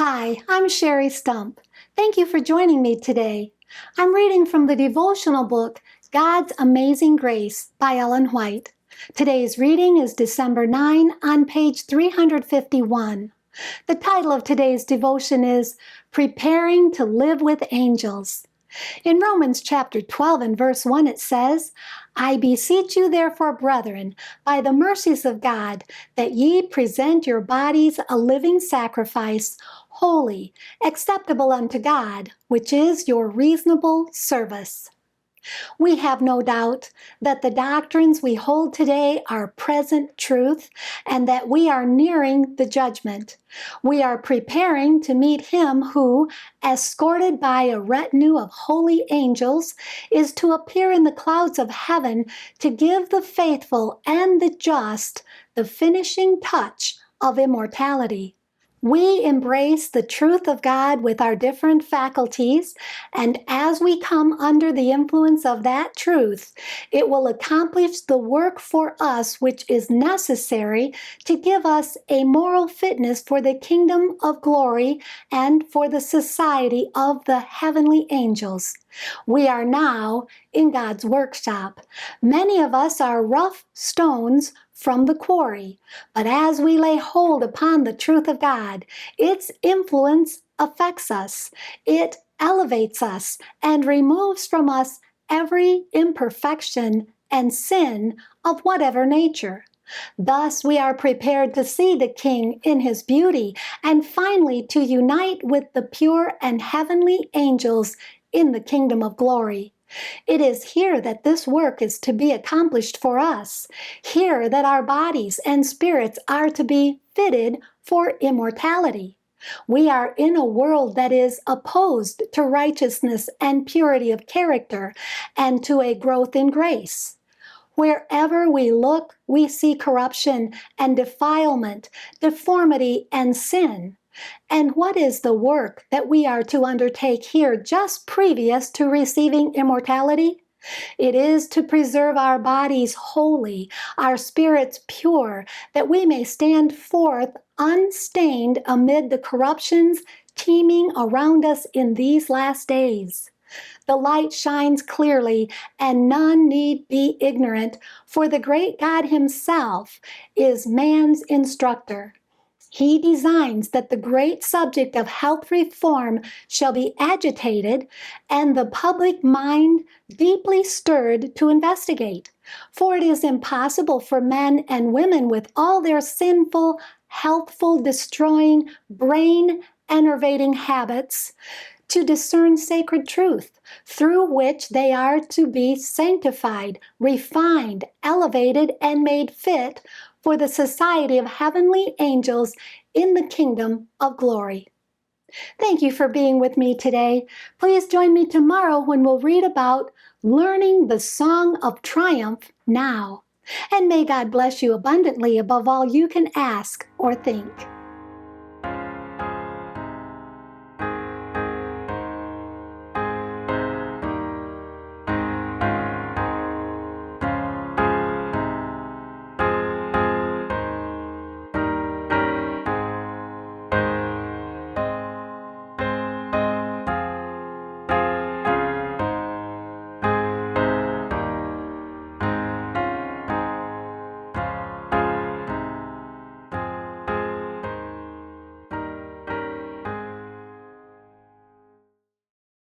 Hi, I'm Sherry Stump. Thank you for joining me today. I'm reading from the devotional book, God's Amazing Grace by Ellen White. Today's reading is December 9 on page 351. The title of today's devotion is Preparing to Live with Angels. In Romans chapter 12 and verse 1 it says, I beseech you therefore, brethren, by the mercies of God, that ye present your bodies a living sacrifice, holy, acceptable unto God, which is your reasonable service. We have no doubt that the doctrines we hold today are present truth and that we are nearing the judgment. We are preparing to meet Him who, escorted by a retinue of holy angels, is to appear in the clouds of heaven to give the faithful and the just the finishing touch of immortality. We embrace the truth of God with our different faculties, and as we come under the influence of that truth, it will accomplish the work for us which is necessary to give us a moral fitness for the kingdom of glory and for the society of the heavenly angels. We are now in God's workshop. Many of us are rough stones from the quarry, but as we lay hold upon the truth of God, its influence affects us. It elevates us and removes from us every imperfection and sin of whatever nature. Thus, we are prepared to see the King in his beauty and finally to unite with the pure and heavenly angels in the kingdom of glory. It is here that this work is to be accomplished for us, here that our bodies and spirits are to be fitted for immortality. We are in a world that is opposed to righteousness and purity of character and to a growth in grace. Wherever we look, we see corruption and defilement, deformity and sin. And what is the work that we are to undertake here just previous to receiving immortality? It is to preserve our bodies holy, our spirits pure, that we may stand forth unstained amid the corruptions teeming around us in these last days. The light shines clearly, and none need be ignorant, for the great God Himself is man's instructor. He designs that the great subject of health reform shall be agitated and the public mind deeply stirred to investigate. For it is impossible for men and women with all their sinful, healthful, destroying, brain-enervating habits to discern sacred truth, through which they are to be sanctified, refined, elevated, and made fit for the society of heavenly angels in the kingdom of glory. Thank you for being with me today. Please join me tomorrow when we'll read about learning the song of triumph now. And may God bless you abundantly above all you can ask or think.